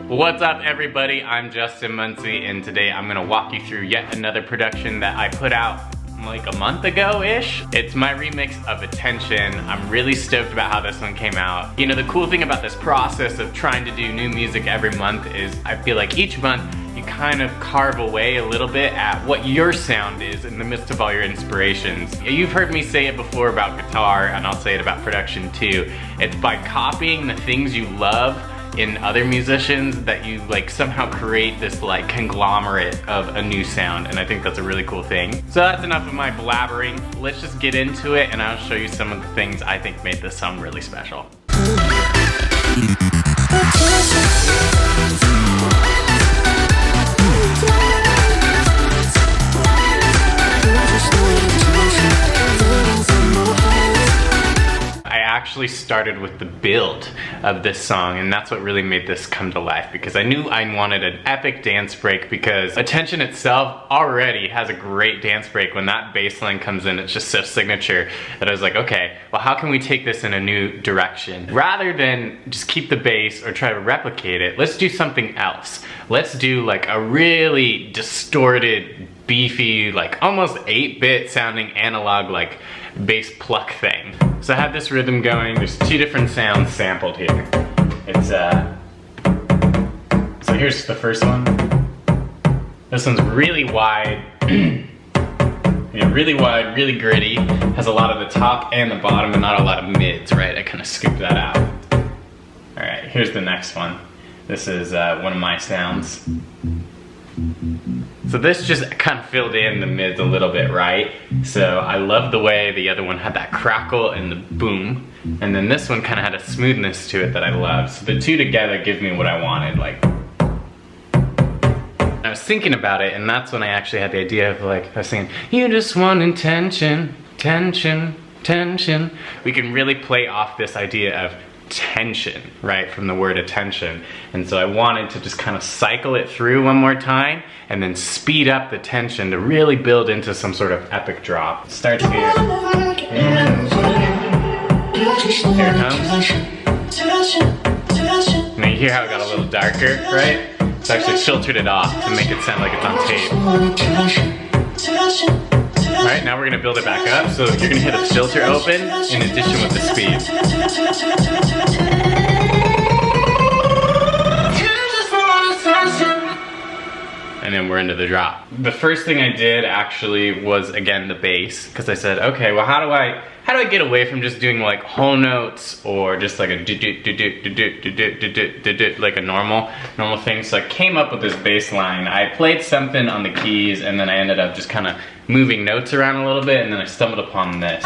What's up everybody, I'm Justin Muncy and today I'm gonna walk you through yet another production that I put out like a month ago-ish. It's my remix of Attention. I'm really stoked about how this one came out. You know, the cool thing about this process of trying to do new music every month is I feel like each month you kind of carve away a little bit at what your sound is in the midst of all your inspirations. You've heard me say it before about guitar, and I'll say it about production too. It's by copying the things you love in other musicians that you like somehow create this like conglomerate of a new sound, and I think that's a really cool thing. So that's enough of my blabbering. Let's just get into it and I'll show you some of the things I think made this song really special. I actually started with the build of this song, and that's what really made this come to life, because I knew I wanted an epic dance break, because Attention itself already has a great dance break. When that bass line comes in, it's just so signature that I was like, okay, well how can we take this in a new direction? Rather than just keep the bass or try to replicate it, let's do something else. Let's do like a really distorted, beefy, like almost 8-bit sounding analog like bass pluck thing. So I had this rhythm going. There's two different sounds sampled here. It's so here's the first one. This one's really wide, really wide, really gritty. Has a lot of the top and the bottom, and not a lot of mids. Right? I kind of scooped that out. All right, here's the next one. This is one of my sounds. So this just kind of filled in the mids a little bit, right? So I love the way the other one had that crackle and the boom, and then this one kind of had a smoothness to it that I love. So the two together give me what I wanted. Like, I was thinking about it, and that's when I actually had the idea of like, I was saying, you just want attention, tension, tension. We can really play off this idea of tension, right, from the word attention. And so I wanted to just kind of cycle it through one more time and then speed up the tension to really build into some sort of epic drop. It starts here. Here it comes. Now you hear how it got a little darker, right? It's actually filtered it off to make it sound like it's on tape. Alright, now we're gonna build it back up, so you're gonna hear the filter open in addition with the speed. And then we're into the drop. The first thing I did actually was, again, the bass, because I said, okay, well how do I get away from just doing like whole notes or just like a like a normal thing. So I came up with this bass line. I played something on the keys, and then I ended up just kind of moving notes around a little bit, and then I stumbled upon this.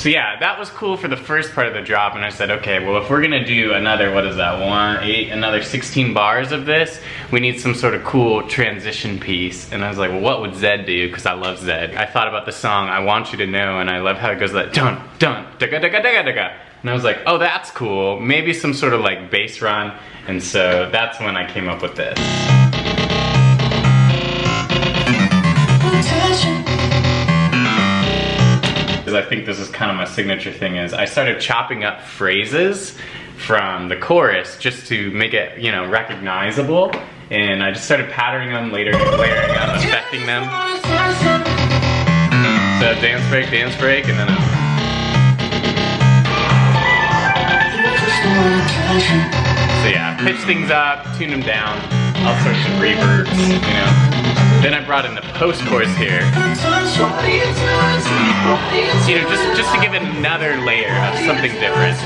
So yeah, that was cool for the first part of the drop, and I said, okay, well if we're gonna do another, what is that, 8, another 16 bars of this, we need some sort of cool transition piece. And I was like, well what would Zed do? Because I love Zed. I thought about the song I Want You to Know, and I love how it goes like dun, dun, daga, daga, daga, daga. And I was like, oh that's cool, maybe some sort of like bass run. And so that's when I came up with this. I think this is kind of my signature thing, is I started chopping up phrases from the chorus just to make it, you know, recognizable, and I just started patterning them, later layering them, affecting them. So dance break, and then so yeah, pitch things up, tune them down, all sorts of reverbs, you know. Then I brought in the post-chorus here. You know, just to give it another layer of something different.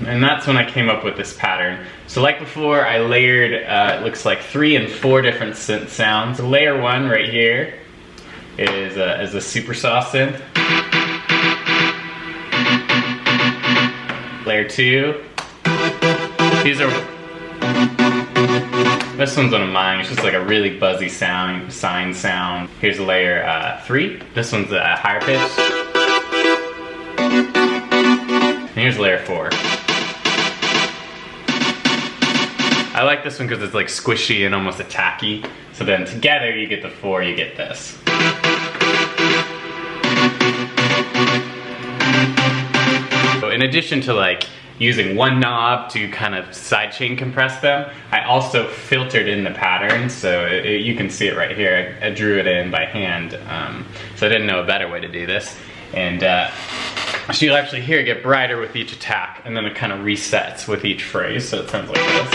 And that's when I came up with this pattern. So like before, I layered, it looks like 3 and 4 different synth sounds. Layer 1 right here is a super saw synth. Layer 2, these are, this one's one of mine. It's just like a really buzzy sine sound. Here's layer 3. This one's a higher pitch. And here's layer 4. I like this one because it's like squishy and almost attacky. So then together you get the 4, you get this. addition to like using one knob to kind of sidechain compress them, I also filtered in the pattern, so you can see it right here. I drew it in by hand, so I didn't know a better way to do this. And so you'll actually hear it get brighter with each attack, and then it kind of resets with each phrase, so it sounds like this.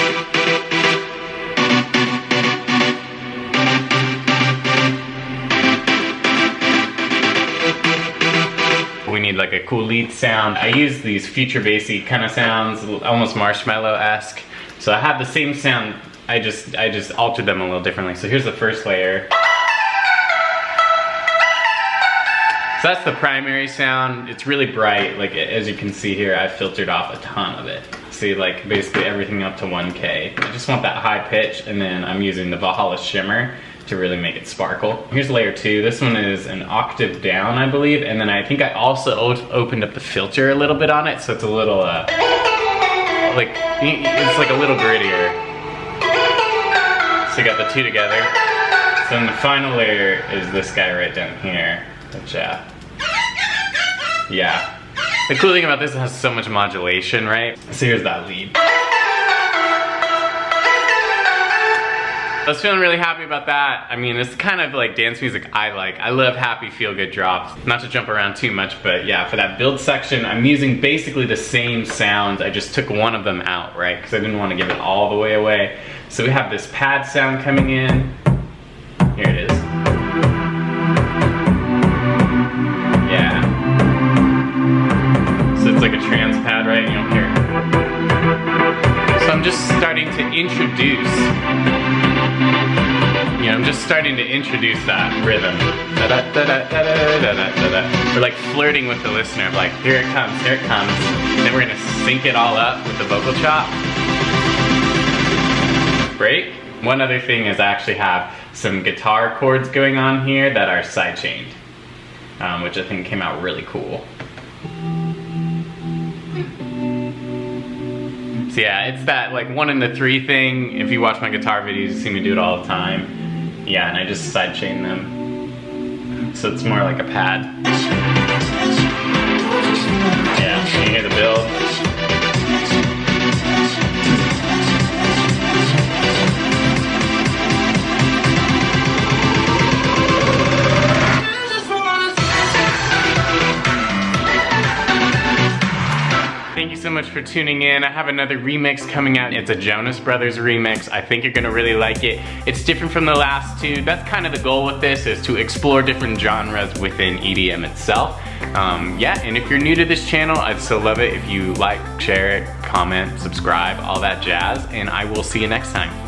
We need like a cool lead sound. I use these future bassy kind of sounds, almost marshmallow-esque. So I have the same sound, I just altered them a little differently. So here's the first layer. So that's the primary sound. It's really bright, like as you can see here, I've filtered off a ton of it. See, like basically everything up to 1K. I just want that high pitch, and then I'm using the Valhalla Shimmer to really make it sparkle. Here's layer 2. This one is an octave down, I believe, and then I think I also opened up the filter a little bit on it, so it's a little, like, it's like a little grittier. So you got the two together. So then the final layer is this guy right down here, which, yeah. The cool thing about this, it has so much modulation, right? So here's that lead. I was feeling really happy about that. I mean, it's kind of like dance music I like. I love happy, feel-good drops. Not to jump around too much, but yeah, for that build section, I'm using basically the same sounds. I just took one of them out, right? Because I didn't want to give it all the way away. So we have this pad sound coming in. Here it is. Yeah. So it's like a trans pad, right? You don't hear it. So I'm just starting to introduce that rhythm. We're like flirting with the listener, like here it comes, here it comes. And then we're gonna sync it all up with the vocal chop. Break. One other thing is I actually have some guitar chords going on here that are sidechained, which I think came out really cool. So yeah, it's that like 1 in the 3 thing. If you watch my guitar videos, you see me do it all the time. Yeah, and I just sidechain them. So it's more like a pad. Yeah, you hear the build. Thank you so much for tuning in. I have another remix coming out. It's a Jonas Brothers remix. I think you're gonna really like it. It's different from the last two. That's kind of the goal with this, is to explore different genres within EDM itself. Yeah, and if you're new to this channel, I'd still love it if you like, share it, comment, subscribe, all that jazz, and I will see you next time.